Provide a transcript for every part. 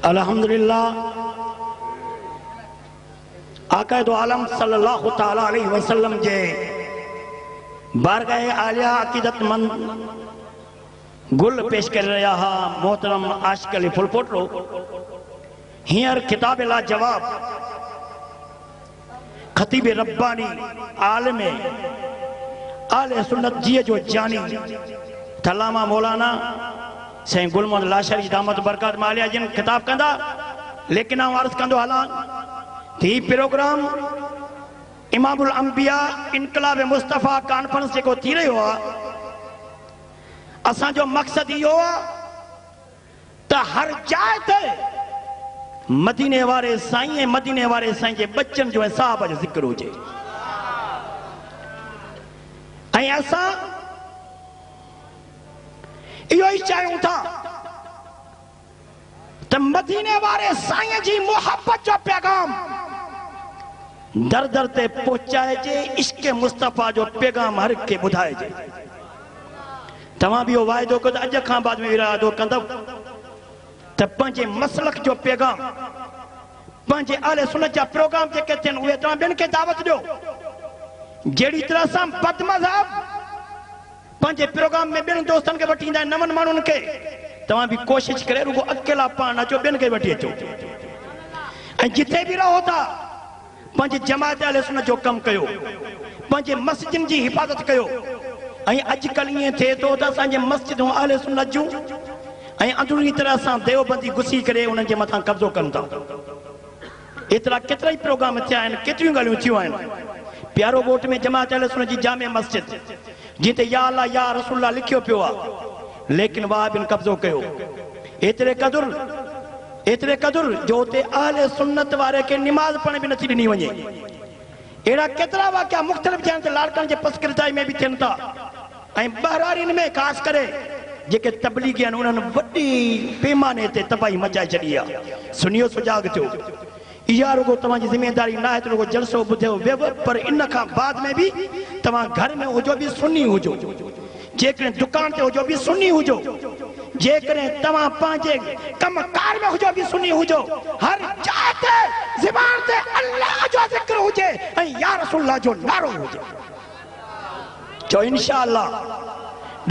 अल्हम्दुलिल्लाह आका दो आलम सल्लल्लाहु ताला अलैहि वसल्लम जे बारगाह आलिया अकीदतमंद गुल पेश कर रहा हा मोहतरम आशिक अली फुलपोटलो हींअर किताब ला जवाब खतीब रब्बानी आलम आले सुन्नत जी जो जानी तलामा मौलाना सैं गुल मोहम्मद लाशरी दामत बरकत मालिया जिन खिताब कंदा लेकिन आउं अर्ज़ कंदो हलां थी प्रोग्राम इमामुल अंबिया इनकलाब मुस्तफ़ा कॉन्फ्रेंस जेको थी रहियो आहे असांजो मक़सद इहो आहे त हर जाइ ते मदीने वारे साईं ऐं मदीने वारे साईं जे बच्चन जो ऐं साहब जो ज़िक्र हुजे ऐं असां इहो ई चाहियूं था त मदीने वारे साईं जी मोहब्बत जो पैगाम दर दर ते पहुंचाइजे इश्क मुस्तफ़ा जो पैगाम हर के ॿुधाइजे तव्हां बि इहो वाइदो कयो त अॼु खां बाद में इरादो कंदव त पंहिंजे मसलक जो पैगाम पंहिंजे आले सुन्नत जा प्रोग्राम जेके थियनि उहे तव्हां ॿियनि खे दावत ॾियो जहिड़ी तरह सां बदमज़हब पंहिंजे प्रोग्राम में ॿियनि दोस्तनि खे वठी ईंदा आहिनि नवनि माण्हुनि खे तव्हां बि कोशिशि करे रुगो अकेला पाण अचो ॿियनि खे वठी अचो ऐं जिथे बि रहो था पंहिंजे जमात आले सुन्नत जो कमु कयो पंहिंजे मस्जिदनि जी हिफ़ाज़त कयो ऐं अॼुकल्ह ईअं थिए थो त असांजे मस्जिदूं आले सुन्नत जूं ऐं अंदरूनी तरह सां देवबंदी घुसी करे उन्हनि जे मथां कब्ज़ो कनि था एतिरा केतिरा ई प्रोग्राम थिया आहिनि केतिरियूं ॻाल्हियूं थियूं आहिनि प्यारो ॻोठ में जमात आले सुन्नत जी जामे मस्जिद जिते या अल्लाह या रसूलुल्लाह लिखियो पियो आहे लेकिन वहाबियुनि कब्ज़ो कयो एतिरे क़दुरु जो उते आले सुन्नत वारे खे निमाज़ पढ़ण बि नथी ॾिनी वञे अहिड़ा केतिरा वाक़िया मुख़्तलिफ़ जॻहनि ते लाड़कनि जे पसकिरताई में बि थियनि था ऐं ॿाहिरारियुनि में ख़ासि करे जेके तबलीगी आहिनि उन्हनि वॾी पैमाने ते तबाही मचाए छॾी आहे सुनियो सुजाग थियो इहा रुगो तव्हांजी ज़िमेदारी न आहे त रुगो जलसो ॿुधियो वेव पर इन खां बाद में बि तव्हां घर में हुजो बि सुन्नी हुजो जेकॾहिं दुकान ते हुजो बि सुन्नी हुजो जेकॾहिं तव्हां पंहिंजे कमकार में हुजो बि सुन्नी हुजो हर जाइ ते ज़बान ते अल्लाह जो ज़िक्र हुजे ऐं या रसूलुल्लाह जो नारो हुजे चओ इंशाअल्लाह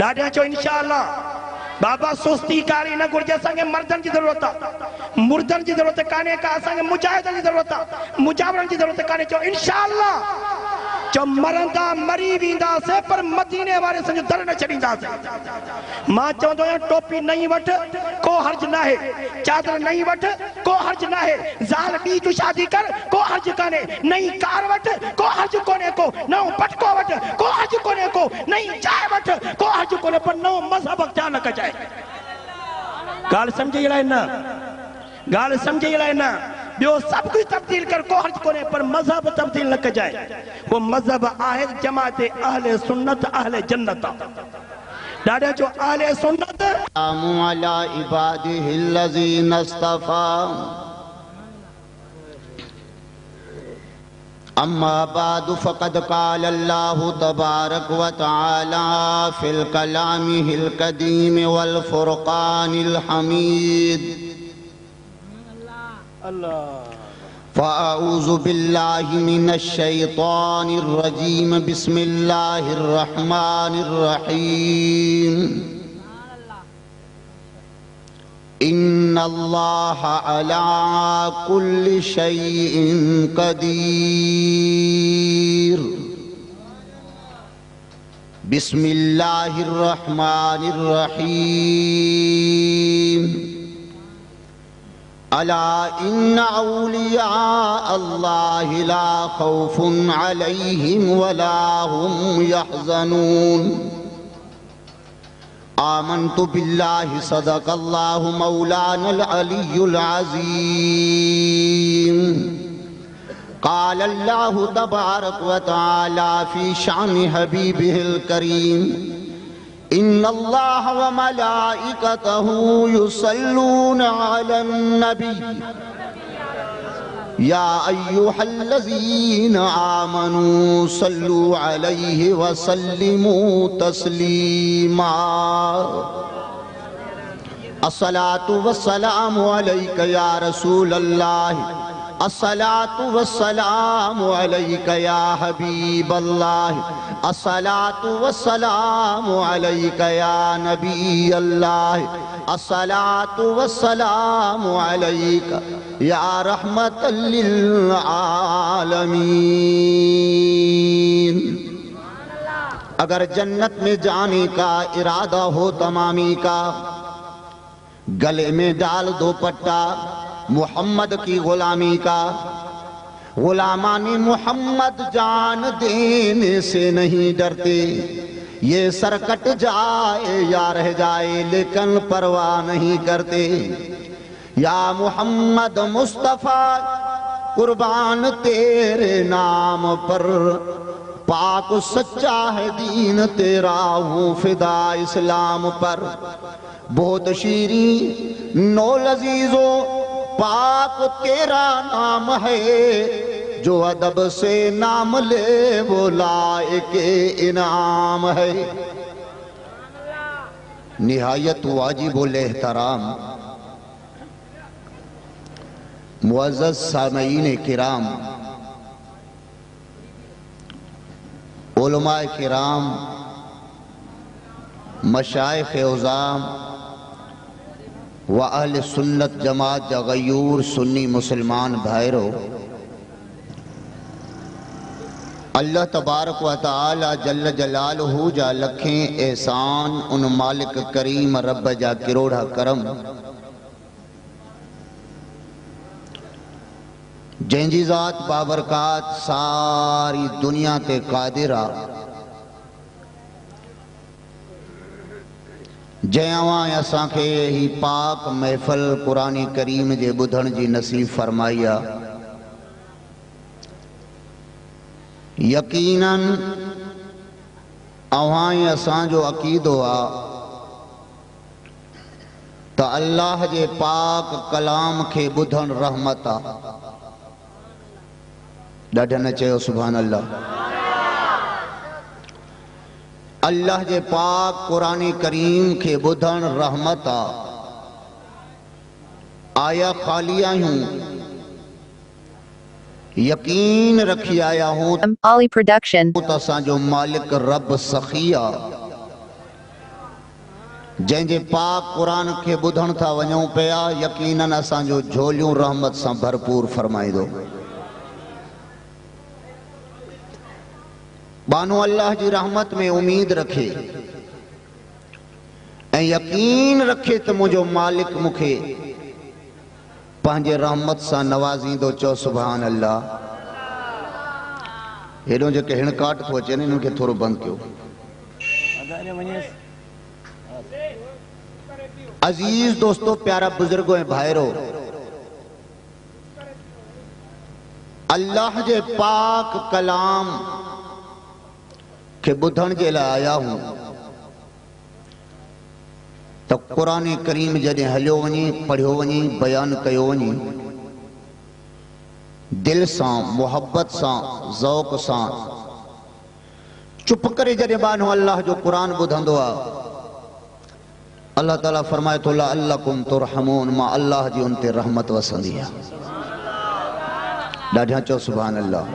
ॾाढा चओ इंशाअल्लाह बाबा सुस्ती कारी न घुरिजे असांखे मर्दनि जी ज़रूरत आहे मुर्दनि जी ज़रूरत कान्हे का असांखे मुजाहिदनि जी ज़रूरत आहे मुजावरनि जी ज़रूरत कान्हे चओ इंशाअल्लाह जो मरंदा मरी वेंदासीं पर मदीने वारे संजो दर न छॾींदासीं मां चवंदो आहियां टोपी नई वठ को हर्ज न आहे चादर नई वठ को हर्ज न आहे ज़ाल ॿी तूं शादी कर को हर्ज कान्हे नई कार वठ को हर्ज कोन्हे को नओं पटको वठ को हर्ज कोन्हे को नई जाइ वठ को हर्ज कोन्हे पर नओं मज़हब अॻियां न कजाए ॻाल्हि सम्झी अलाए न ॻाल्हि सम्झी अलाए न ॿियो सभु कुझु तब्दील कर को हर्ज कोन्हे पर मज़हब तब्दील न कजाए वो मज़हब आहे जमात अहले सुन्नत अहले जन्नत ॾाढा जो अहले सुन्नत अला इबादिहिल्लज़ीना इस्तफ़ा अम्मा बाद फ़क़द क़ाल अल्लाहु तबारक व तआला फ़िल कलामिहिल क़दीम वल फ़ुरक़ानिल हमीद फ़अऊज़ु बिल्लाहि मिनश शैतानिर रजीम बिस्मिल्लाहिर रहमानिर रहीम इन्नल्लाह अला कुल्लि शैइन क़दीर बिस्मिल्लाहिर रहमानिर रहीम अला इन्ना औलिया अल्लाहि ला खौफुन अलैहिम वला हुम यहज़नून आमन्तु बिल्लाहि सदक़ल्लाहु मौलानल अलियुल अज़ीम क़ाल अल्लाहु तबारक व तआला फ़ी शानि हबीबिहिल करीम इन्नल्लाह व मलाइकतहु युसल्लूना अलन नबी या अय्युहल्लज़ीना आमनू सल्लू अलैहि व सल्लिमू तस्लीमा अस्सलातु वस्सलामु अलैका या रसूल अल्लाह, अस्सलातु वस्सलामु अलैका या हबीब अल्लाह, अस्सलातु वस्सलामु अलैका या नबी अल्लाह, अस्सलातु वस्सलामु अलैका या रहमतल लिल आलमीन। अगर जन्नत में जाने का इरादा हो तमामी का, गले में डाल दो पट्टा मोहम्मद की गुलामी का। गुलामानी मोहम्मद जान देने से नहीं डरते, ये सर कट जाए या रह जाए लेकिन परवाह नहीं करते। या मोहम्मद मुस्तफा कुर्बान तेरे नाम पर, पाक सच्चा है दीन तेरा हूँ फिदा इस्लाम पर। बहुत शीरी नो लजीजो पाक तेरा नाम है, जो अदब से नाम ले वो लायके इनाम है। निहायत वाजिबुल एहतराम मुअज़्ज़ज़ सामईन किराम, उलमाए किराम, मशाइख उज़ाम व अहले सुन्नत जमात जगयूर सुन्नी मुसलमान भाईरो, अल्लाह तबारक व तआला जल्ल जलालहू जा लखें एहसान उन मालिक करीम रब जा किरोड़ा करम, जंहिंजी ज़ात बाबरकात सारी दुनिया ते कादिरा, जयावां असांखे ही पाक महफ़िल कुरान करीम जे ॿुधण जी नसीब फरमाई आ। यकीनन अवां असांजो अक़ीदो आ त अल्लाह जे पाक कलाम खे ॿुधण रहमत आ। ॾाढा न चयो सुभान अल्लाह। अल्लाह जे पाक कुरान करीम के ॿुधण रहमत आ। आया खाली आहियूं, यकीन रखी आया हूं Ali Production. त असांजो मालिक रब सखी आ, जंहिंजे पाक कुरान के ॿुधण था वञूं पिया, यकीनन असांजो झोलियूं रहमत सां भरपूर फरमाईंदो। बानो अल्लाह जी रहमत में उम्मीद रखे ऐं यकीन रखे त मुझो मालिक मुखे पंहिंजे रहमत सां नवाज़ींदो। चो सुभान अल्लाह। हेॾो जेके हिणकाट थो अचे न, इन्हनि खे थोरो बंदि कयो। अजीज दोस्तों, प्यारा बुजुर्गो ऐं भाइरो, अल्लाह जे पाक कलाम के ॿुधण जे लाइ आया हूं त कुरान करीम जॾहिं हलियो वञे, पढ़ियो वञे, बयान कयो वञे, दिल सां, मोहब्बत सां, ज़ौक़ सां चुप करे जॾहिं बानो अल्लाह जो कुरान ॿुधंदो आहे, अल्लाह ताला फरमाए थो लअल्लकुम तुरहमून, मां अल्लाह जी उन ते रहमत वसंदी आहे। ॾाढा चओ सुभान अल्लाह।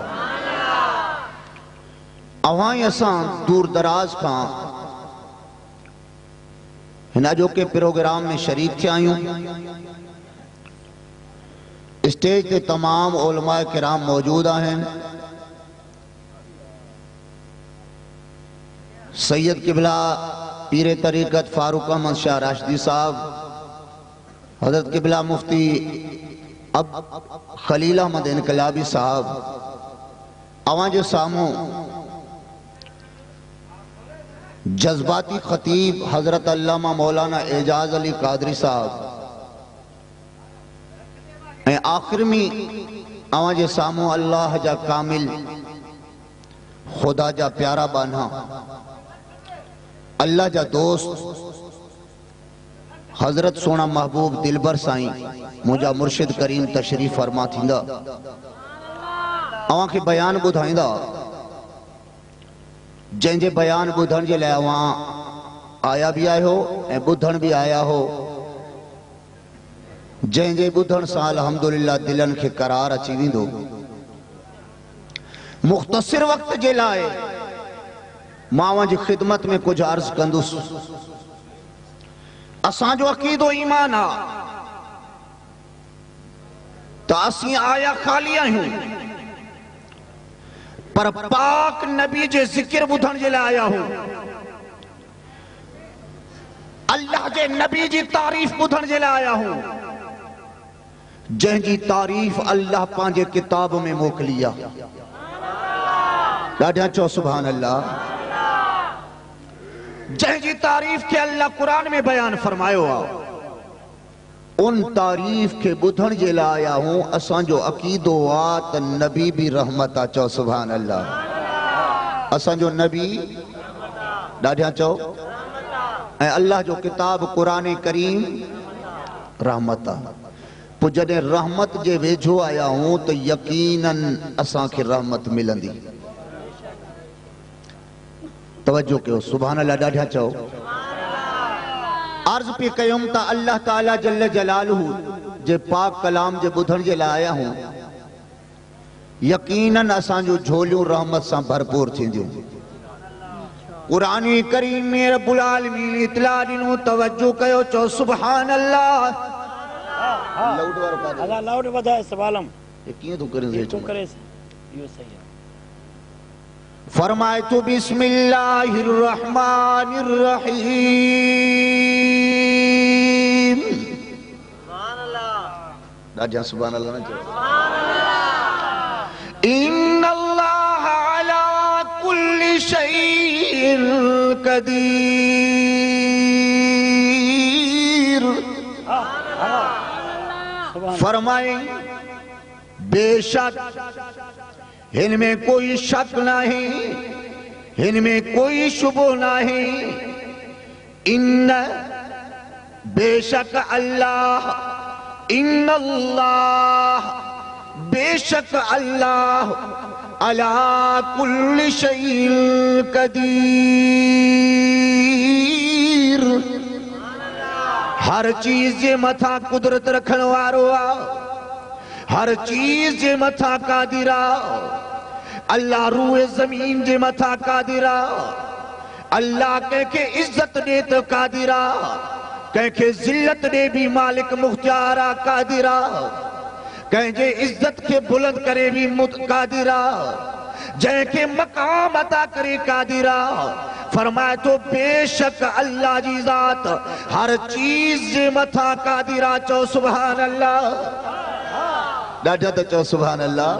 अवां असां दूर दराज खां हिन अॼोके प्रोग्राम में शरीक थिया आहियूं। स्टेज ते तमाम उलमाए किराम मौजूद आहिनि। सैयद किबला पीरे तरीक़त फारूक अहमद शाह राशिदी साहब, हजरत किबला मुफ्ती अब खलील अहमद इनकलाबी साहब, अवां जे साम्हूं जज्बाती खतीब हजरत अल्लामा मौलाना एजाज अली कादरी साहब, ऐं आखिर में अवां जे साम्हूं अल्लाह जा कामिल खुदा जा प्यारा बाना, अल्लाह जा दोस्त हजरत सोना महबूब दिलबर साईं मुझा मुर्शिद करीम तशरीफ फरमा थींदा, अवां खे बयान ॿुधाईंदा, जंहिंजे बयान ॿुधण जे लाइ अवां आया भी आहियो ऐं ॿुधण भी आया हो। जंहिंजे ॿुधण सां अल्हम्दुलिल्लाह दिलनि खे करार अची वेंदो। मुख़्तसिर वक़्त जे लाइ मां जी ख़िदमत में कुछ अर्ज़ कंदुसि। असांजो अक़ीदो ईमान आ त असीं आया खाली आहियूं, पर पाक नबी जे ज़िक्र ॿुधण जे लाइ आया हूं। अल्लाह जे नबी जी तारीफ़ ॿुधण जे लाइ आया हूं, जंहिंजी तारीफ़ अल्लाह पंहिंजे किताब में मोकिली आहे। ॾाढा चओ सुभान अल्लाह। जंहिंजी तारीफ़ खे अल्लाह कुरान में बयान फरमायो आहे, उन तारीफ़ के ॿुधण जे लाइ आया हूं। असांजो अक़ीदो आहे त नबी भी रहमत आहे। चओ सुभान अल्लाह। असांजो नबी ॾाढा चओ ऐं अल्लाह जो किताब कुरान करीम रहमत आहे। पोइ जॾहिं रहमत जे वेझो आया हूं त यकीनन असांखे रहमत मिलंदी। तवज्जो कयो सुभान अल्लाह। ॾाढा चओ। अर्ज पे कयुम त अल्लाह ताला जल्ल जलालहू जे पाक कलाम जे ॿुधण जे लाइ आया हूं। यकीनन असांजो झोलियूं रहमत सां भरपूर थींदियूं। कुरान करीम में रब्बुल आलमीन इतला ॾिनो। तवज्जो कयो। चओ सुभान अल्लाह। लाउड वारो काॾे? अल्लाह लाउड वधाए सवालम। ये कीअं तूं करे? तूं करे इहो सही आहे। फरमाए तो बिस्मिल्लाहिर रहमानिर रहीम। सुभान अल्लाह। ॾाढा सुभान अल्लाह न चओ। सुभान अल्लाह। इन्नल्लाह अला कुल्लि शैइन कदीर। फरमाए बेशक इनमें कोई शक नहीं, इनमें कोई शुबो नहीं। इन्न बेशक अल्लाह, इन्नल्लाह बेशक अल्लाह अला कुल्लि शैइन कदीर। हर चीज जे मथा कुदरत रखण वारो आ, हर चीज जे मथा कादिर आ। अल्लाह रूए जमीन जे मथा कादिर आ। अल्लाह कंहिंखे इज्जत दे तो कादिर आ, कंहिंखे जिल्लत दे भी मालिक मुख्तियार आ कादिर आ, कंहिंजे इज्जत के बुलंद करे भी कादिर आ, जंहिंखे मकाम अता करे कादिर आ। फरमाए तो बेशक अल्लाह जी जात हर चीज जे मथा कादिर आ। चओ सुभान अल्लाह। ॾाढा त चओ सुभान अल्लाह।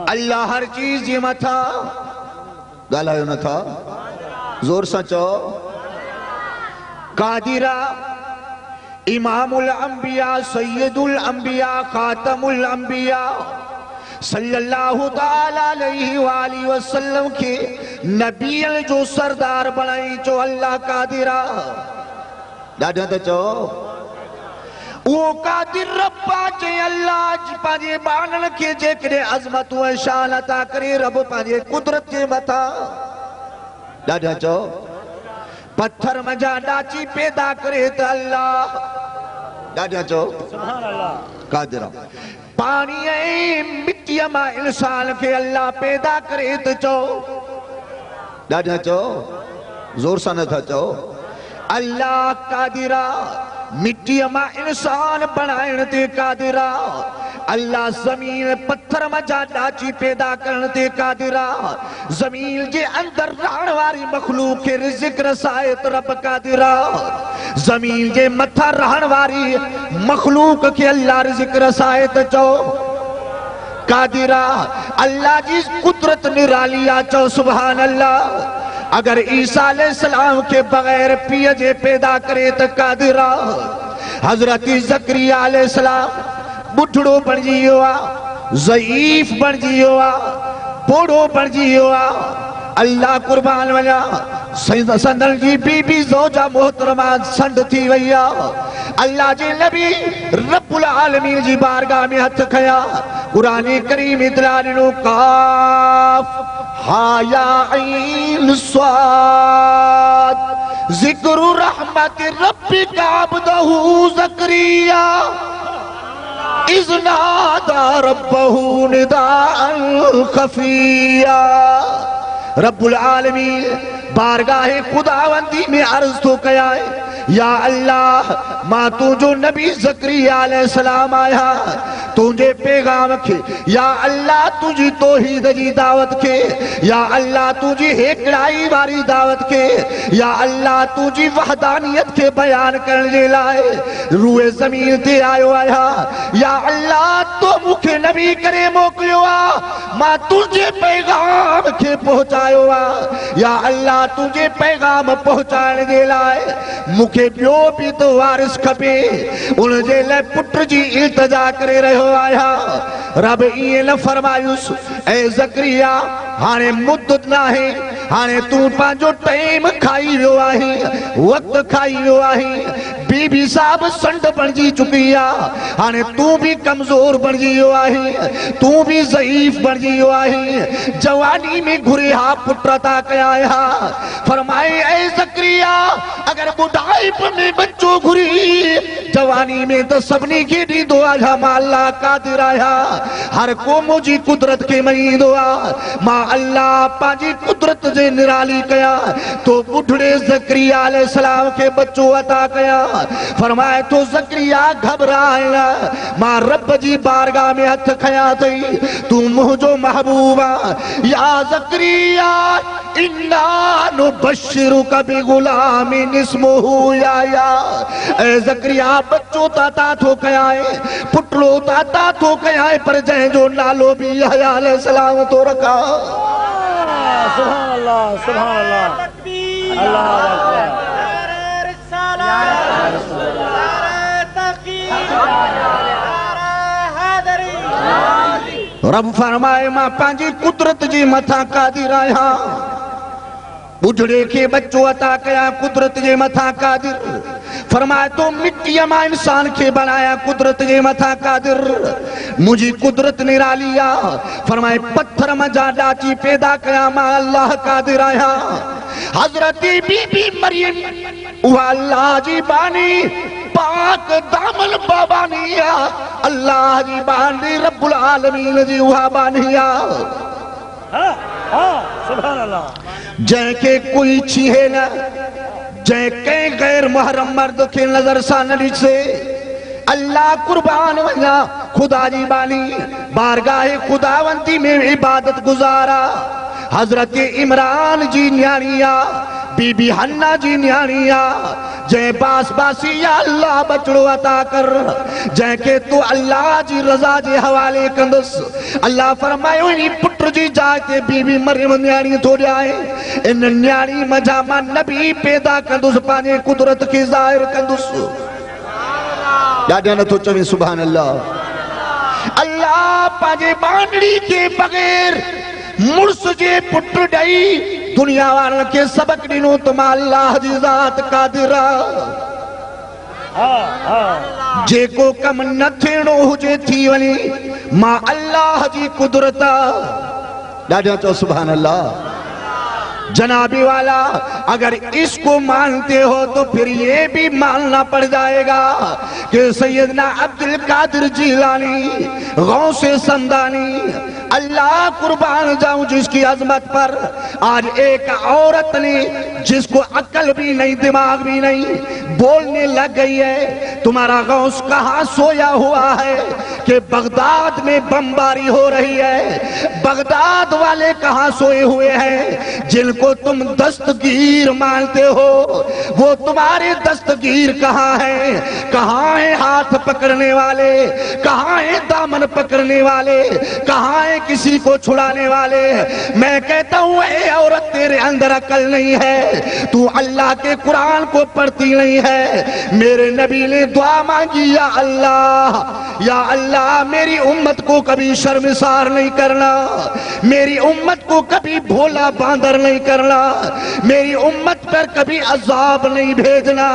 अल्लाह हर चीज जे मथा। ॻाल्हायो नथा, जोर सां चओ। कादिरा इमामुल अंबिया सैयदुल अंबिया खातमुल अंबिया सल्लल्लाहु ताला अलैहि वाली वसल्लम के नबियन जो सरदार बनाई। चो अल्लाह कादिरा। ॾाढा त चओ। वो कादिर रब्बा जे अल्लाह पंहिंजे बानन के जेकॾहिं अज़मत ऐं शान अता करे रब पंहिंजे कुदरत जे मथा। ॾाढा चओ। पत्थर मजा डाची पैदा करे त अल्लाह। ॾाढा चओ सुभान अल्लाह। कादिरा। पानी ऐं मिट्टीअ मां इंसान खे अल्लाह पैदा करे त चओ। ॾाढा चओ। जोर सां नथा चओ। अल्लाह कादिरा। मिट्टी मां इंसान बनाइण ते कादिरा। अल्लाह जमीन पत्थर मजा डाची पैदा करण ते कादिरा। जमीन जे अंदर रहण वारी मखलूक के रिज़्क़ रसाए त रब कादिरा। जमीन जे मथा रहण वारी मखलूक के अल्लाह रिज़्क़ रसाए त चओ कादिरा। अल्लाह जी कुदरत निराली आ। चओ सुभान अल्लाह। अगर ईसा अलैहिस्सलाम के बगैर पिय जे पैदा करे त कादिरा। हजरत ज़करिया अलैहिस्सलाम बुढ़ड़ो बणजी वियो आ, ज़ईफ बणजी वियो आ, बूढ़ो बणजी वियो आ। अल्लाह कुर्बान वञा। संदन जी बीबी ज़ौजा मोहतरमा संड थी वई आ। अल्लाह जे नबी रब्बुल आलमीन जी बारगाह में हथ खया। कुरान करीम इतला ॾिनो। काफ हा या ऐन स्वाद जिक्र रहमत रब्बिका अब्दहू ज़करिया इज़ नादा रब्बहू निदाअन खफिया। रब्बुल आलमीन बारगाहे खुदावंदी में अर्ज तो कया है, या अल्लाह मां तू जो नबी ज़करिया अलैहिस्सलाम आया तुझे पैगाम खे, या अल्लाह तुझी तौहीद जी दावत खे, या अल्लाह तुझी हेकड़ाई वारी दावत खे, या अल्लाह तुझी वहदानियत के बयान करने जे लाए रूए ज़मीन ते आयो आया। या अल्लाह तो मुखे नबी करे मोकिलियो आ, मां तुझे पैगाम के पहुंचायो आ। या अल्लाह तुझे पैगाम पहुंचाने जे लाए मुखे बियो भी तो वारिस खपे, उन जे लाइ पुट जी इल्तिजा करे रहियो आया। रब इएं न फरमायुस ऐ ज़करिया हाणे मुद्दत नाहे, हाणे तू पंहिंजो टाइम खाई वियो आहीं, वक्त खाई वियो आहीं, बीबी साहब संड बणजी चुकी आ, हाणे तू भी कमजोर बणजी वियो आहीं, तू भी ज़ईफ बणजी वियो आहीं, जवानी में घुरे हा पुट था कया हा। फरमाए ऐ ज़करिया अगर बुढ़ाइप में बच्चो घुरी, जवानी में तो सभिनी खे ॾींदो आहियां मां अल्लाह कादिर आहियां, हर को मुंहिंजी कुदरत खे मञींदो आहे। मां अल्लाह पंहिंजी कुदरत जे निराली कया तो बुढ़ड़े ज़करिया अलैहिस्सलाम के बच्चो अता कया। फरमाए तो ज़करिया घबराए न, मां रब जी बारगाह में हथ खया थई, तू मुंहिंजो महबूब आ। या ज़करिया इन्ना नुबश्शिरुका बिगुलामिन इस्मुहु याया। ऐ ज़करिया बच्चो ताता थो कया है, पुटलो ताता थो कया है, पर जंहिंजो नालो भी यहया अलैहिस्सलाम तो रखा। सुभान अल्लाह, सुभान अल्लाह, अल्लाह अकबर। रब फरमाए मां पंहिंजी कुदरत जी मथा कादिर आहियां, बुढ़ड़े के बच्चो अता कया कुदरत जे मथा कादिर। फरमाए तो मिट्टी मां इंसान के बनाया कुदरत जे मथा कादिर, मुझी कुदरत निराली आ। फरमाए पत्थर मजा डाची पैदा कया मां अल्लाह कादिर आया। हजरत बीबी मरियम उहा अल्लाह जी बानी पाक दामन बाबानिया, अल्लाह जी बानी रब्बुल आलमीन जी उहा बानिया। सुभान अल्लाह। जंहिंखे कोई छीहे न, जंहिं गैर मुहर्रम मर्द के नजर सा न ॾिसे, अल्लाह कुर्बान वञा खुदा जी बानी बारगाह खुदावंती में इबादत गुजारा। हजरत इमरान जी न्याणिया बीबी हन्ना जी न्याणिया, जंहिं बास बासी या अल्लाह बचड़ो अता कर, जंहिंखे तू अल्लाह जी रज़ा जे हवाले कंदुसि। अल्लाह फरमायो इन पुट जी जाइ ते बीबी मरियम न्याणी थो ॾियाए, इन न्याणी मझा मां नबी पैदा कंदुसि, पंहिंजे कुदरत खे ज़ाहिर कंदुसि। ॾाढा नथो चवे सुभान अल्लाह। अल्लाह पंहिंजे बांडड़ी के बग़ैर मुड़स जे पुट ॾेई दुनिया वारनि खे सबक ॾिनो त मां अल्लाह जी ज़ात कादिर आ। जेको कम न थियणो हुजे थी वञे, मां अल्लाह जी कुदरत आ। ॾाढा चओ सुभान अल्लाह। जनाबी वाला अगर इसको मानते हो तो फिर ये भी मानना पड़ जाएगा कि सैयदना अब्दुल कादिर जीलानी गौसे समदानी, अल्लाह कुर्बान जाऊं जिसकी अजमत पर, आज एक औरत ने जिसको अक्ल भी नहीं दिमाग भी नहीं बोलने लग गई है तुम्हारा गौस कहाँ सोया हुआ है कि बगदाद में बमबारी हो रही है। बगदाद वाले कहाँ सोए हुए हैं जिनको तुम दस्तगीर मानते हो, वो तुम्हारे दस्तगीर कहाँ है? कहाँ है हाथ पकड़ने वाले, कहाँ है दामन पकड़ने वाले, कहाँ है किसी को छुड़ाने वाले? मैं कहता हूँ ए औरत तेरे अंदर अकल नहीं है, तू अल्लाह के कुरान को पढ़ती नहीं है। मेरे नबी ने दुआ मांगी या अल्लाह मेरी उम्मत को कभी शर्मिसार नहीं करना, मेरी उम्मत को कभी भोला बांदर नहीं करना, मेरी उम्मत पर कभी अजाब नहीं भेजना।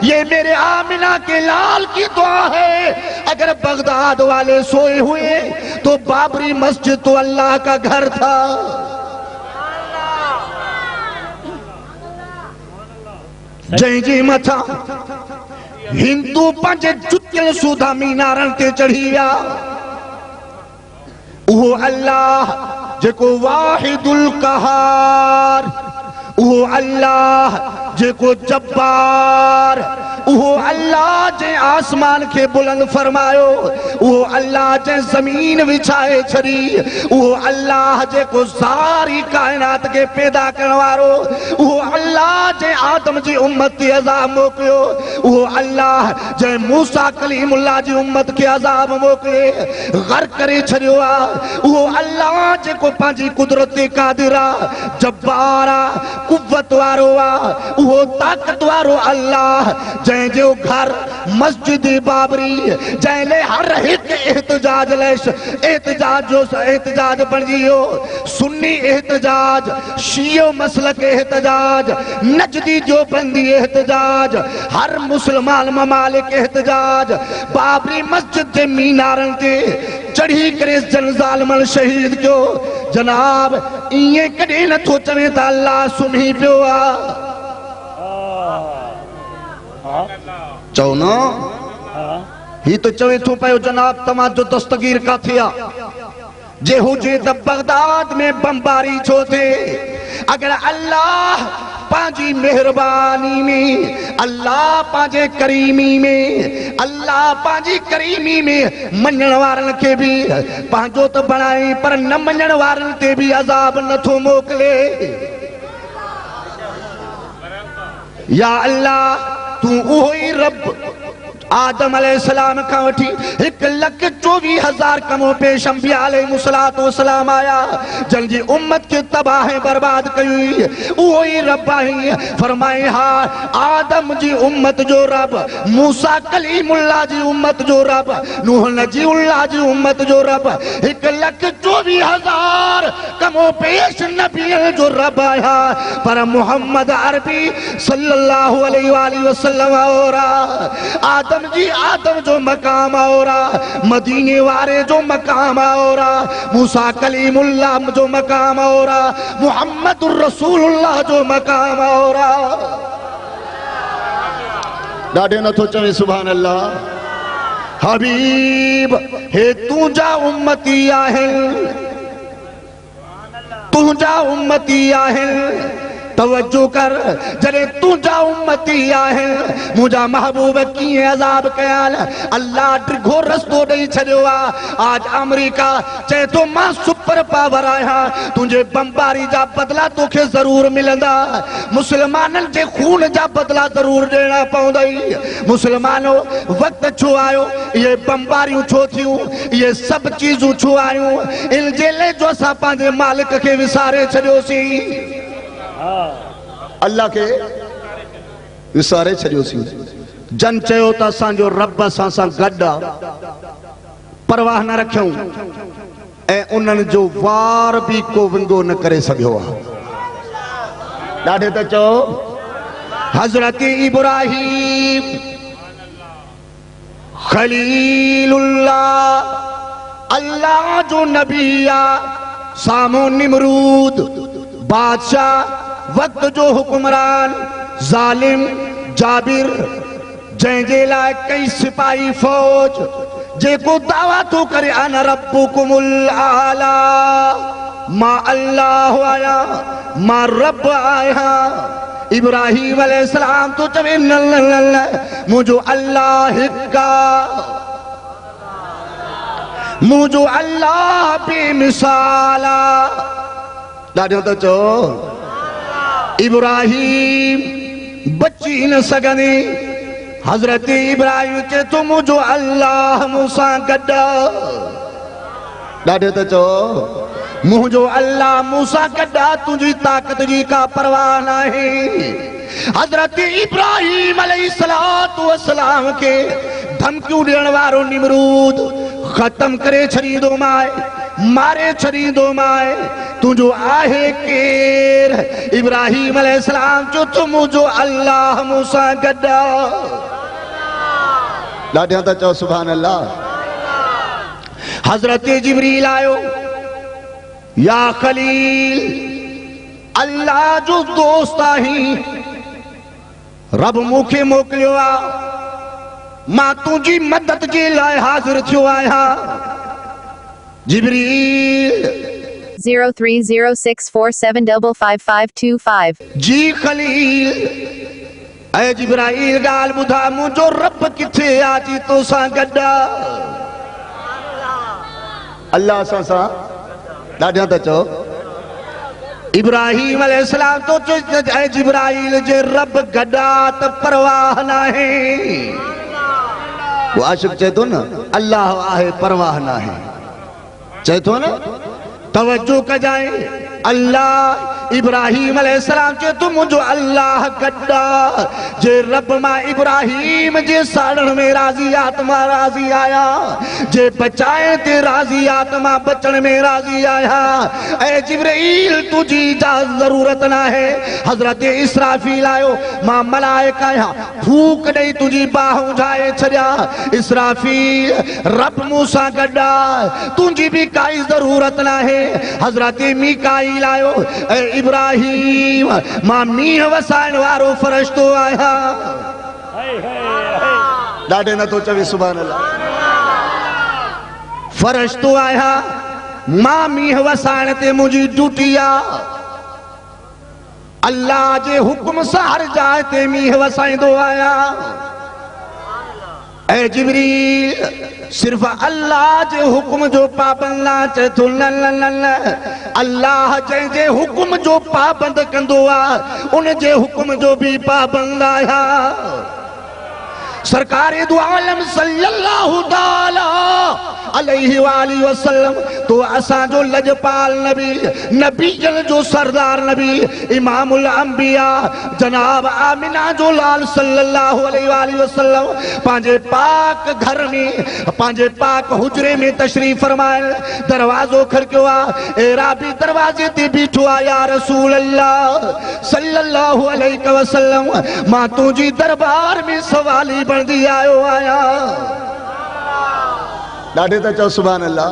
ये मेरे आमिना के लाल की दुआ है। अगर बगदाद वाले सोए हुए तो बाबरी मस्जिद तो अल्लाह का घर था। जंहिंजे मथा हिंदू पंहिंजे जुतियल सूधा मीनारनि ते चढ़ी विया उहो अल्लाह जेको वाहिदुल कहार, उहो अल्लाह जेको जब्बार, उहो अल्लाह जे आसमान के बुलंद फरमायो, उहो अल्लाह जे जमीन विछाए छड़ी, उहो अल्लाह जेको सारी कायनात के पैदा करण वारो, उहो अल्लाह जे आदम जी उम्मत ते अज़ाब मोकिलियो, उहो अल्लाह जे मूसा कलीमुल्लाह जी उम्मत के अज़ाब मोकिले गर्क करे छड़ियो आ, उहो अल्लाह जेको पंहिंजी कुदरत ते कादिर आ, जब्बार आ, कुव्वत वारो आ, उहो ताकत वारो अल्लाह जंहिंजो घर मस्जिद बाबरी जंहिं हर हिकु एहतजाज एहतजाज जो एहतजाज बणिजी वियो, सुन्नी एहतजाज, शियो मसलक एहतजाज, नजदी जो बंदी एहतजाज, हर मुसलमान ममालिक एहतजाज बाबरी मस्जिद जे मीनारनि ते चढ़ी करे जन ज़ालिमनि शहीद कयो। जनाब इएं कॾहिं नथो चवे त अल्लाह सुम्ही पियो आ। चओ न ही तो चवे थो पियो जनाब तव्हां जो दस्तगीर काथे आ, जे हुजे त बगदाद में बमबारी छो थे। अगर अल्लाह पंहिंजी मेहरबानी में, अल्लाह पंहिंजे करीमी में, अल्लाह पंहिंजी करीमी में मञण वारनि खे बि पंहिंजो त बणाई पर न मञण वारनि ते बि अज़ाब नथो मोकिले। या अल्लाह तू उहो ई रब आदम अलैहिस्सलाम का वठी 1,24,000 कमो पेश अंबिया अलैहिमुस्सलातु वस्सलाम आया जंहिंजी उम्मत के तबाह बर्बाद कई, उहो ई रब आहे। फरमाए हा आदम जी उम्मत जो रब, मूसा कलीमुल्लाह जी उम्मत जो रब, नूह नजीउल्लाह जी उम्मत जो रब, 1,24,000 कमो पेश नबियन जो रब आया। पर मोहम्मद अरबी सल्लल्लाहु अलैहि वसल्लम और आदम जी आदम जो मकाम और मदीने वारे जो मकाम और मूसा कलीमुल्लाह जो मकाम और मुहम्मदुर रसूलुल्लाह जो मकाम और ॾाढे नथो चवे सुभान अल्लाह। हबीब हे तुंहिंजा उम्मती आहिनि, तुंहिंजा उम्मती आहिनि, तवज्जो कर जॾहिं तुंहिंजा उम्मती आहिनि मुंहिंजा महबूब कीअं अज़ाब कयाल, अल्लाह ड्रिघो रस्तो ॾेई छॾियो आहे। आज अमेरिका चए थो मां सुपर पावर आहियां, तुंहिंजे बमबारी जा बदला तोखे ज़रूर मिलंदा, मुस्लमाननि जे खून जा बदला ज़रूर ॾियणा पवंदई। मुस्लमानो वक़्तु छो आयो, इहे बमबारियूं छो थियूं, इहे सभु चीज़ूं छो आयूं, इन जे लाइ जो असां पंहिंजे मालिक खे विसारे छॾियोसीं, अल्लाह के विसारे छॾियोसीं। जन चयो त असांजो रब असां सां गॾु आहे, परवाह न रखियऊं ऐं उन्हनि जो वार बि को विंगो न करे सघियो आहे। ॾाढे त चओ हज़रत इब्राहीम खलीलुल्लाह अल्लाह जो नबी आहे, सामो निमरूद बादशाह वक्त जो हुक्मरान जालिम जाबिर, जंहिंजे लाइ कई सिपाही फौज जेको दावा थो करे अना रब्बुकुमुल आला, मां अल्लाह आया, मां रब आया। इब्राहीम अलैहिस्सलाम तो चवे न न न मुंहिंजो अल्लाह हिकु आहे, मुंहिंजो अल्लाह बेमिसाल आहे। ॾाढो त चओ इब्राहीम बची न सघंदी, हज़रत इब्राहीम चए तो मुंहिंजो अल्लाह मूंसां गॾु, ॾाढे त चओ मुंहिंजो अल्लाह मूंसां गॾु, तुंहिंजी ताक़त जी का परवाह नाहे। हज़रत इब्राहीम अलैहिस्सलातु वस्सलाम के धमकियूं ॾियण वारो निमरूद ख़त्म करे छॾींदो माए, मारे छॾींदो माए, तुंहिंजो आहे केर? इब्राहीम अलैहिस्सलाम चयो तो मुंहिंजो अल्लाह मूंसां गॾु। ॾाढा त चओ सुभान अल्लाह। हज़रत जिब्रील आयो, या खलील अल्लाह जो दोस्त आहीं, रब मूंखे मोकिलियो आहे, मां तुंहिंजी मदद जे लाइ हाज़िर थियो आहियां। जिब्रील 030647555525 जी खलील, ऐ जिब्राईल ॻाल्हि ॿुधा, मुंहिंजो रब किथे आहे जी तोसां गॾु आहे। अल्लाह सां ॾाढा त चओ। इब्राहिम अलैहिस्सलाम तो ऐ जिब्राईल जे रब गॾा त परवाह नाहे। वो आशिक़ चए थो न अल्लाह आहे परवाह नाहे, चए थो न तवज्जो कजाए। अल्लाह इब्राहिम अलैहिस्सलाम चए तो मुंहिंजो अल्लाह गॾा जे रब मां इब्राहिम जे साड़ण में राज़ी आत्मा राज़ी आया, जे बचाए ते राज़ी आत्मा बचण में राज़ी आया। ऐ जिब्रील तुझी इजाज़त ज़रूरत ना है। हज़रत इसराफील आयो, मां मलाइक आहियां, फूक ॾेई तुझी बाह उठाए छॾिया। इसराफील रब मूंसां गॾा, तुझी भी काई ज़रूरत ना है। हज़रत मीकाईल आयो, ऐ इब्राहिम मां मींहं वसाइण वारो फ़रिश्तो आहियां। ॾाढे नथो चवे सुभान अल्लाह। फ़रिश्तो आहियां, मां मींहं वसाइण ते मुंहिंजी ड्यूटी आहे। अल्लाह जे हुक्म सां हर जाइ ते मींहं वसाईंदो आहियां। ऐ जिब्रील सिर्फ अल्लाह जे हुक्म जो पाबंद ना चए थो, न न न न, अल्लाह जंहिंजे हुक्म जो पाबंद कंदो आहे उन जे हुक्म जो भी पाबंद आहियां। सरकार दो आलम सल्लल्लाहु ताला अलैहि वाली वसल्लम तो असा जो लजपाल नबी, नबीजन जो सरदार नबी, इमामुल अंबिया जनाब आमिना जो लाल सल्लल्लाहु अलैहि वाली वसल्लम पांजे पाक घर में, पांजे पाक हुजरे में तशरीफ फरमाए। दरवाजो खड़कियो आ, ए राबी दरवाजे ते बीठो आ, या रसूल अल्लाह सल्लल्लाहु अलैहि वसल्लम मां तुझी दरबार में सवाली बणदी आयो आया। ॾाढे त चओ सुभान अल्लाह।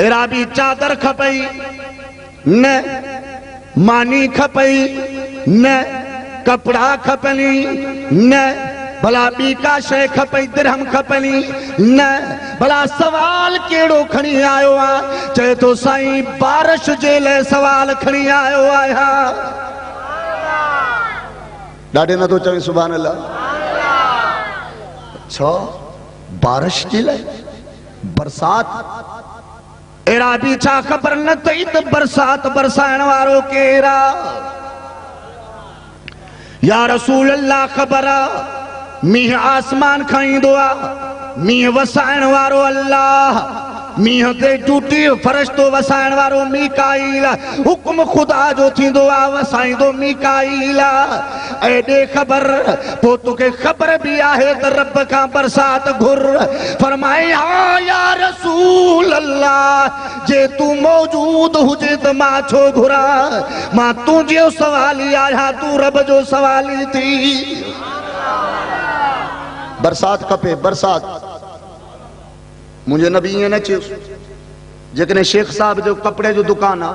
एराबी चादर खपई न, मानी खपई न, कपड़ा खपनी न, भला ॿी का शइ खपई, दिरहम खपनी न, भला सवाल कहिड़ो खणी आयो आहे? चए थो साईं बारिश जे लाइ सवाल खणी आयो आहियां। ॾाढे नथो चवे सुभान अल्लाह। छो बारिश जे लाइ, बरसात? अहिड़ा बि छा ख़बर न अथई त बरसात बरसाइण वारो केरु आहे? या रसूल अल्लाह ख़बर आहे, मींहुं आसमान खां ईंदो आहे, मींहुं वसाइण वारो अल्लाह, मींहं ते ड्यूटी फ़रिश्तो वसाइण वारो मीकाईल, हुक्म ख़ुदा जो थींदो आहे, वसाईंदो मीकाईल। ऐं ॾे ख़बर, पोइ तोखे ख़बर बि आहे त रब खां बरसात घुर। फरमाए हा या रसूल अल्लाह, जे तूं मौजूद हुजे त मां छो घुरां? मां तुंहिंजो सवाली आहियां, तूं रब जो सवाली थी। बरसात खपे, बरसात। मुझे नबी ईअं न चयो, जेकॾहिं शेख साहब जो कपिड़े जो दुकान आहे,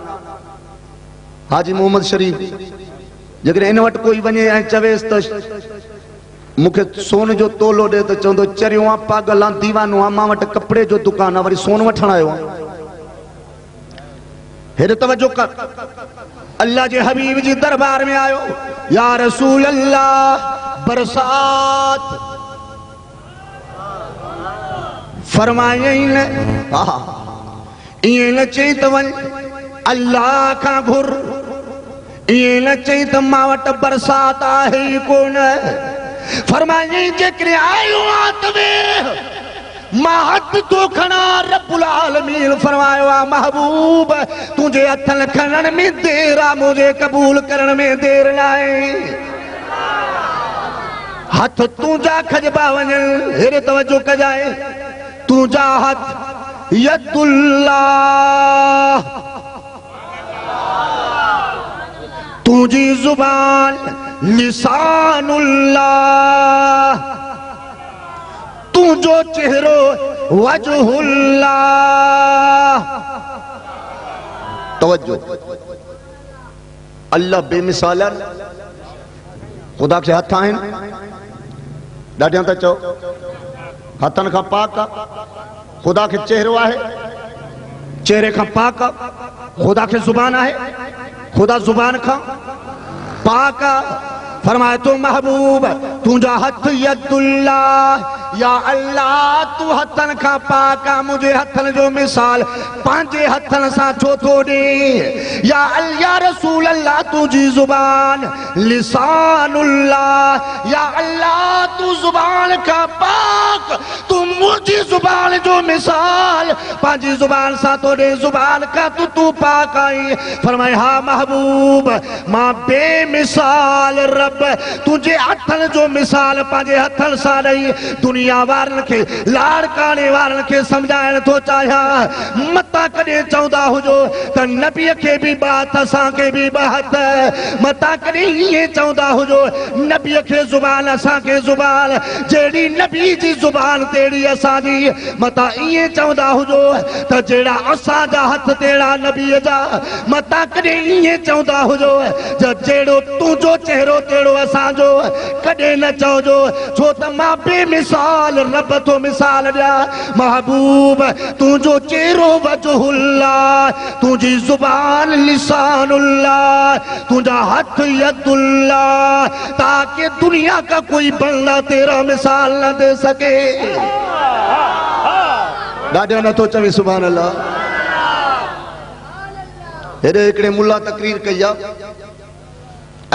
हाजी मोहम्मद शरीफ, जेकॾहिं इन वटि कोई वञे ऐं चवेसि त मूंखे सोन जो तोलो ॾे, त चवंदो चरियो आहे, पागल आहे, दीवानो आहे, मां वटि कपिड़े जो दुकान आहे, वरी सोन वठण आयो आहे। हेॾे तवजो कर। अल्लाह जे हबीब जी दरबार में आयो, या रसूल अल्लाह बरसात। फरमायई न, ईअं न चई त वञ अल्लाह खां घुर, ईअं न चई त मां वटि बरसात आहे ई कोन। फरमायई जेकॾहिं आयो आहे त वेह, मां हथ तो खणा। रब्बुल आलमीन फरमायो आहे, महबूब तुंहिंजे हथनि खणण में देर आहे, मुंहिंजे क़बूल करण में देर न आहे। हथ तुंहिंजा खजबा वञनि। हेॾे तवजो कजाए, तुंहिंजा हथ यदुल्लाह, तुंहिंजी ज़ुबान लिसानुल्लाह, तुंहिंजो चेहरो वजहुल्लाह। तवज्जो, अल्लाह बेमिसाल, खुदा के हथ आहिनि ॾाढियां त चओ हथनि खां पाक आहे खुदा के चेहरो आहे चेहरे खां पाक आहे खुदा के ज़ुबान आहे खुदा ज़ुबान खां पाक आहे फरमाए तो महबूब तुझा हथ यदुल्लाह या अल्लाह तू हथन का पाका मुझे हथन जो मिसाल पांचे हथन सा छो थो ॾे या रसूल अल्लाह तुझी जुबान लिसानुल्लाह या अल्लाह तू जुबान का पाक तू मुझी जुबान जो मिसाल पांची जुबान सा तो ॾे जुबान का तू पाक आई फरमाए हा महबूब मां बेमिसाल रब तुझे हथन जो मिसाल पांचे हथन सा ॾेई दुनिया वारन के लाड़ काने वारन के समझाइण थो चाहियां मता कॾहिं चवंदा हुजो त नबीअ खे बि बात असां खे बि बात मता कॾहिं ईअं चवंदा हुजो नबीअ खे ज़ुबान असां खे ज़ुबान जहिड़ी नबी जी ज़ुबान तहिड़ी असांजी मता ईअं चवंदा हुजो त जहिड़ा असांजा हथ तहिड़ा नबीअ जा मता कॾहिं ईअं चवंदा हुजो त जहिड़ो तुंहिंजो चेहरो तहिड़ो असांजो कॾहिं न चवजो छो त मां बेमिसाल रब तो मिसाल ॾिया महबूब तुझो चेहरो वजहुल्लाह तुझी जुबान लिसानुल्लाह तुझा हथ यदुल्लाह ताकि दुनिया का कोई बंदा तेरा मिसाल न दे सके ॾाढा नथो चवे सुभान अल्लाह हेॾे हिकिड़े मुल्ला तकरीर कई आहे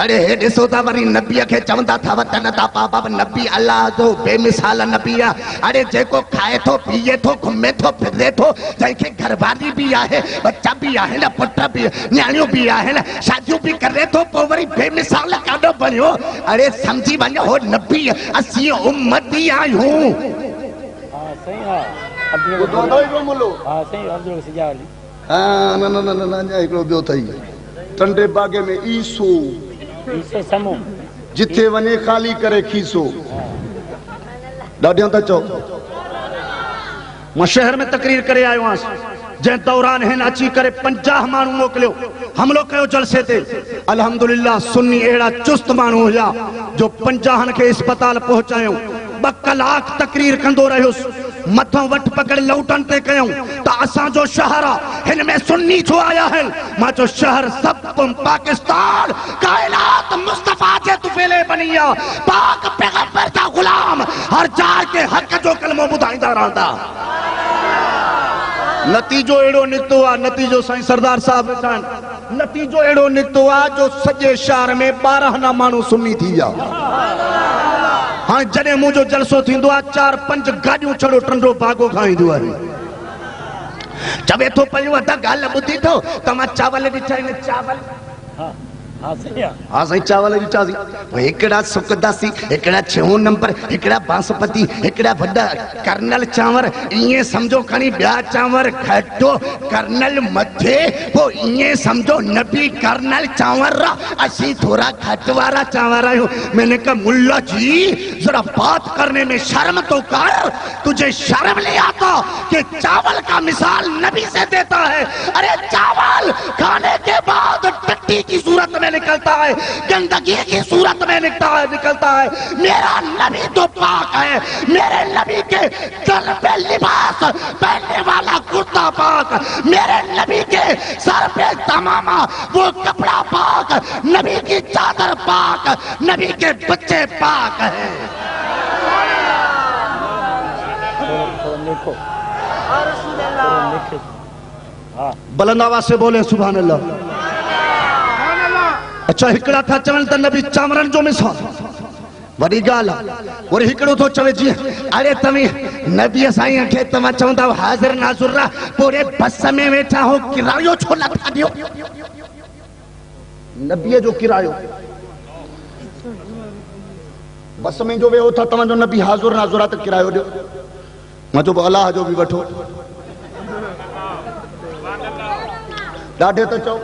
अरे हे ॾिसो था वरी नबीअ खे चवंदा था वतन था पापा नबी अल्लाह जो बेमिसाल नबी आहे अरे जेको खाए थो पीए थो घुमे थो फिरे थो जंहिंखे घरवारी बि आहे बच्चा बि आहिनि पुट बि न्याणियूं बि आहिनि शादियूं बि करे थो पोइ वरी बेमिसाल काॾो बणियो अरे सम्झी वञो हो नबी असीं उम्मती आहियूं ॿियो अथई टंडे बागे में ईसो जिथे वञे खाली करे खीसो ॾाढियां था चओ मां शहर में तकरीर करे आयो आहियां जंहिं दौरान हिन अची करे 50 माण्हू मोकिलियो हमलो कयो जलसे ते अल्हम्दुलिल्लाह सुन्नी अहिड़ा चुस्त माण्हू हुया जो 50 खे अस्पताल पहुचायूं 2 कलाक तकरीर कंदो रहियुसि मथों वट पकड़ लौटन ते कयूं त असांजो शहर हिन में सुन्नी छो आया आहिनि मां चयो शहर सब पाकिस्तान कायनात मुस्तफा जे तुफेले बनी आहे पाक पैगंबर जा गुलाम हर जाइ के हक जो कलमो ॿुधाईंदा रहंदा नतीजो अहिड़ो निकितो आहे नतीजो साईं सरदार साहब ॿुधाइनि नतीजो अहिड़ो निकितो आहे जो सॼे शहर में 12 ना माण्हू सुन्नी थी विया हाँ जॾहिं मुंहिंजो जलसो थींदो आहे 4-5 गाॾियूं छड़ो टंडो भागो खाईंदियूं आहिनि चवे थो पियो त ॻाल्हि ॿुधी थो त मां चावल ॾिठा आहिनि चावल हाँ साईं चावल ॾिठासीं हिकिड़ा सुकदासी हिकिड़ा 6 नंबर हिकिड़ा बासमती हिकिड़ा वॾा कर्नल चांवर ईअं सम्झो खणी ॿिया चांवर खटो कर्नल मथे पोइ ईअं सम्झो नबी कर्नल चांवर असीं थोड़ा खट वारा चांवर आहियूं मैंने कहा मुल्ला जी जरा बात करने में शर्म तो कर तुझे शर्म नहीं आता कि चावल का मिसाल नबी से देता है अरे चावल खाने के बाद टट्टी की सूरत में निकलता है गंदगी की सूरत में निकलता है मेरा नबी तो पाक है मेरे नबी के सर पे लिबास पहनने वाला कुर्ता पाक मेरे नबी के सर पे तमामा वो कपड़ा पाक नबी की चादर पाक नबी के बच्चे पाक है बुलंद आवाज से बोले सुभान अल्लाह अच्छा हिकिड़ा था चवनि त नबी चांवरनि जो मिसाल वॾी ॻाल्हि आहे वरी हिकिड़ो थो चवे जीअं अरे तव्हां नबीअ साईं खे तव्हां चवंदा हाज़िर नाज़ुर पूरे बस में वेठा हो किरायो छो नथा ॾियो नबीअ जो किरायो बस में जो वेहो था तव्हांजो नबी हाज़िर नाज़ुर आहे त किरायो ॾियो मां चयो अलाह जो बि वठो ॾाढे त चओ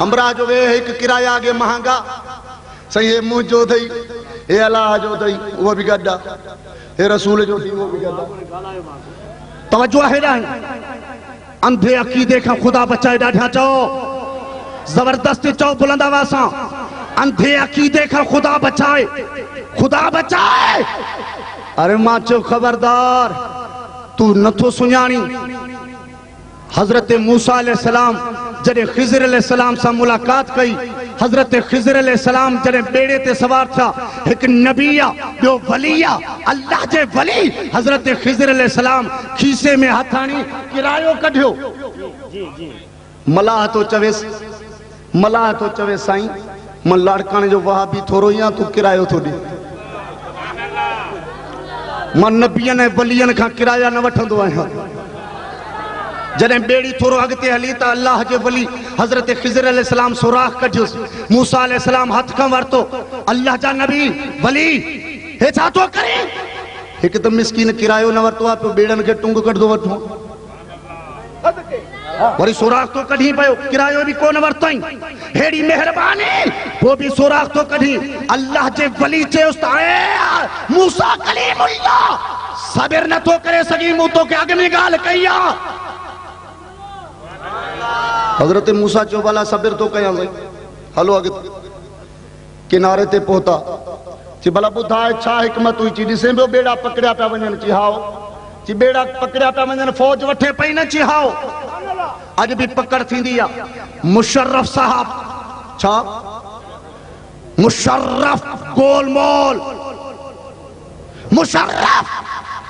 हमरा जो वे एक किराया आगे महंगा सही है मुझो थई हे अल्लाह जो थई वो भी गड्ढा हे रसूल जो थी वो भी गड्ढा तवज्जो है ना अंधे अकीदे का खुदा बचाए डाढा चओ जबरदस्ती चओ बुलंद आवाज सां अंधे अकीदे का खुदा बचाए, खुदा बचाए। अरे मां चो खबरदार, तू नथो सुञाणी। हजरत मूसा अलैहिस्सलाम जॾहिं खिज़र अलैहिस्सलाम सां मुलाक़ात कई, हजरत खिज़र अलैहिस्सलाम जॾहिं बेड़े ते सवार थिया, हिकु नबी आहे, ॿियो वली आहे, अल्लाह जे वली हजरत खिज़र अलैहिस्सलाम खीसे में हथ आणी किरायो कढियो। मलाह तो चवेसि, मलाह तो चवेसि साईं मां लाड़काणे जो वहाबी थोरो ई आहियां, तूं किरायो थो ॾे। मां नबियनि ऐं वलियनि खां किराया न वठंदो आहियां। जॾहिं बेड़ी थोरो अॻिते हली त अल्लाह जे वली हज़रत खिज़र अलैहिस्सलाम सुराख कढियुसि, मूसा अलैहिस्सलाम हथ खां वरितो। अल्लाह जा नबी वली हे छा थो करे? हिकु त मिस्कीन किरायो न वरितो आहे, पियो बेड़नि खे टुंग कढंदो वठो, वरी सुराख तो कढी पियो, किरायो बि कोन वरितई। हेड़ी महिरबानी, वो बि सुराख तो कढी। अल्लाह जे वली चयोसि त ए मूसा कलीमुल्लाह, सबिर नथो करे सघी, मूं तोखे अॻ में ॻाल्हि कई आहे। हजरत मूसा चयो भला सबिर तो कयां साईं, हलो अॻिते। किनारे ते पहुता, चई भला ॿुधाए छा हिकमत हुई? चई ॾिसे पियो बेड़ा पकड़िया पिया वञनि। चई हाओ। चई बेड़ा पकड़िया पिया वञनि, फौज वठे पई न? चई हाओ। अॼु बि पकड़ थींदी आहे। मुशर्रफ साहब, छा मुशर्रफ गोलमोल, मुशर्रफ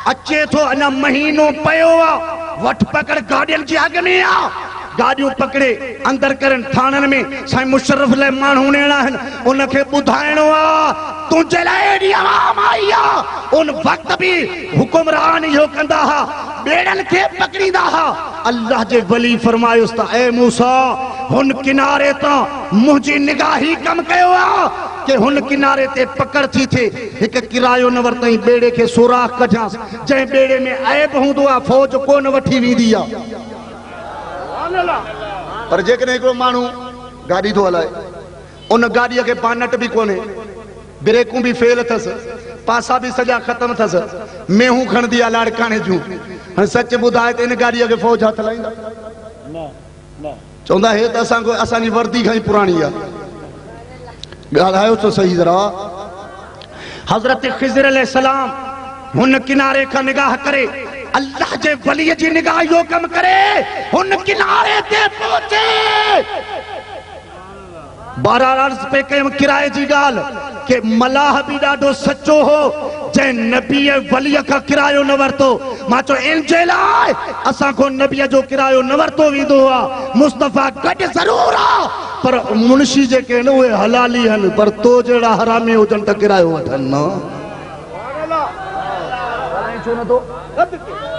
अचे थो, अञा महीनो पियो आहे, वठ पकड़ गाॾियुनि जी अॻ में आहे। गाड़ियों पकड़े अंदर करन थानन में साईं मुशर्रफ ले माण्हू नेणा आहिनि, उनखे ॿुधाइणो आहे तुंहिंजे लाइ एॾी आवाम आई आहे। उन वक़्त बि हुकुमरान इहो कंदा हुआ, बेड़नि खे पकड़ींदा हुआ। अल्लाह जे वली फरमायुसि त ए मूसा, हुन किनारे तां मुंहिंजी निगाही कम कयो आहे कि हुन किनारे ते पकड़ थी थिए। हिकु किरायो न वरितई, बेड़े खे सुराख कढियांसि। जंहिं बेड़े में ऐब हूंदो आहे फौज कोन वठी वेंदी आहे। पर जेकॾहिं हिकिड़ो माण्हू गाॾी थो हलाए, उन गाॾीअ खे बानट बि कोन्हे, ब्रेकूं बि फेल अथसि, पासा बि सॼा ख़तम अथसि, मेहूं खणंदी आहे लाड़काणे जूं, हाणे सच ॿुधाए त इन गाॾीअ खे फौज हथ लाईंदा? चवंदा हे त असांजी वर्दी खां ई पुराणी आहे। ॻाल्हायो त सही ज़रा। हज़रत खिज़र अलैहिस्सलाम हुन किनारे खां निगाह करे, अल्लाह जे वली जी निगाह यो कम करे, हुन किनारे ते पहुचे। बारह अर्ज़ पे कयम किराए जी ॻाल्हि कि मलाह बि ॾाढो सचो हो, जंहिं नबी वलीअ खां किरायो न वरितो। मां चयो इन जे लाइ असां खां नबीअ जो किरायो न वरितो वेंदो आहे। मुस्तफ़ा गॾु ज़रूर आहे, पर मुंशी जेके आहिनि उहे हलाली आहिनि, पर तो जहिड़ा हरामी हुजनि त किरायो वठनि न।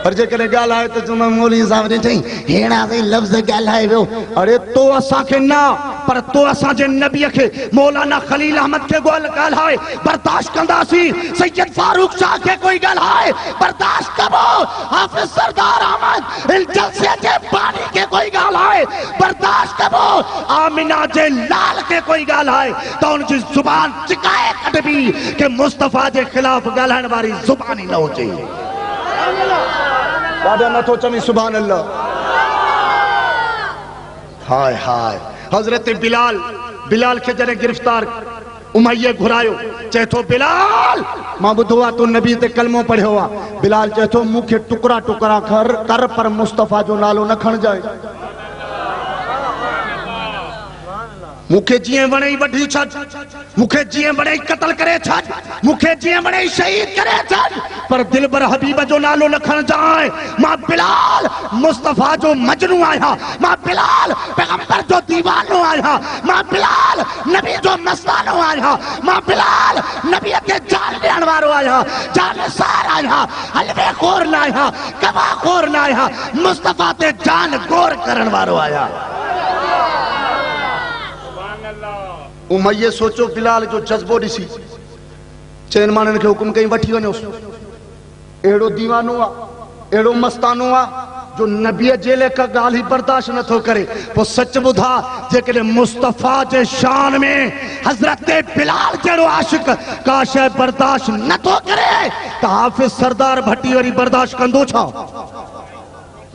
पर जेकॾहिं ॻाल्हाए त चवंदा मौलवी साहब ॾिठई हेड़ा सही लफ़्ज़ ॻाल्हाए वियो। अरे तो असांखे न, पर तो असांजे नबीअ खे, मौलाना खलील अहमद खे ॻाल्हाए बर्दाश्त कंदासीं। सैयद फारूक शाह खे कोई ॻाल्हाए बर्दाश्त कबो। हाफ़िज़ सरदार अहमद इन जलसे जे बानी खे कोई ॻाल्हाए बर्दाश्त कबो। आमिना जे लाल खे कोई ॻाल्हाए त उनजी ज़ुबान चिकाए कढबी कि मुस्तफ़ा जे ख़िलाफ़ ॻाल्हाइण वारी ज़ुबान ई न हुजे। ॾाढा नथो चवी सुभान अल्लाह। हाय हाय। हज़रत बिलाल खे जॾहिं गिरफ़्तार उमैया घुरायो, चए थो बिलाल मां ॿुधो आहे तूं नबी ते कलमो पढ़ियो आहे। बिलाल चए थो मूंखे टुकड़ा टुकड़ा कर, पर मुस्तफ़ा जो नालो न खणजाए। मूंखे जीअं वणे वठी छॾ, मूंखे जीअं वणे क़त्ल करे छॾ, मूंखे जीअं वणे शहीद करे छॾ, पर दिलबर हबीब जो नालो न खणजाए। मां बिलाल मुस्तफ़ा जो मजनू आहियां, मां बिलाल पैगंबर जो दीवानो आहियां, मां बिलाल नबी जो मस्तानो आहियां, मां बिलाल नबी ते जान ॾियण वारो आहियां, जानसार आहियां, हलवे खोर न आहियां, गवाह खोर न आहियां, मुस्तफ़ा ते जान गोर करण वारो आहियां। उमैया सोचो बिलाल जो जज्बो ॾिसी चइनि माण्हुनि खे हुकुम कई वठी वञोसि। अहिड़ो दीवानो आहे, अहिड़ो मस्तानो आहे जो नबीअ जे लेखा ॻाल्हि ई बर्दाश्त नथो करे। पोइ सच ॿुधा, जेकॾहिं मुस्तफ़ा जे शान में हज़रत बिलाल जहिड़ो आशिक़ का शइ बर्दाश्त नथो करे त हाफ़िज़ सरदार भट्टी वरी बर्दाश्त कंदो छा?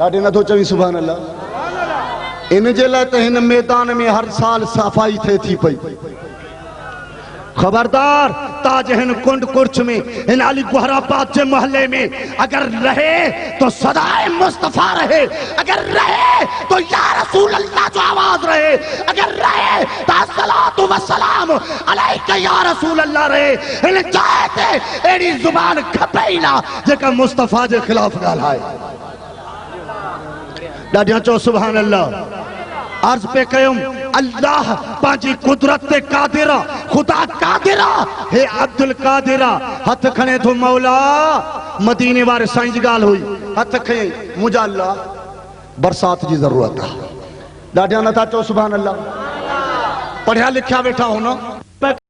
ॾाढे नथो चवी सुभान अल्लाह। इन जे लाइ त हिन मैदान में हर साल सफ़ाई थिए थी पई। खबरदार ताज हिंद कुंड कुर्च में इन अली गुहराबाद के मोहल्ले में अगर रहे तो सदाए मुस्तफा रहे, अगर रहे तो या रसूल अल्लाह जो आवाज रहे, अगर रहे तो अस्सलातु वस्सलाम अलैका या रसूल अल्लाह रहे। इन चाहते एड़ी जुबान खपे ही ना जेका मुस्तफा के खिलाफ ॻाल्हाए। ॾाढियां चओ सुभान अल्लाह। अर्ज पे कयुम अल्लाह पांजी कुदरत ते कादिरा, खुदा कादिरा, हे अब्दुल कादिरा। हथ खणे तो मौला मदीने वारे साईं जी ॻाल्हि हुई, हथ खणे मुंहिंजा अल्लाह बरसात जी ज़रूरत आहे। ॾाढियां नथा चओ सुभान अल्लाह। पढ़िया लिखिया वेठा हो न।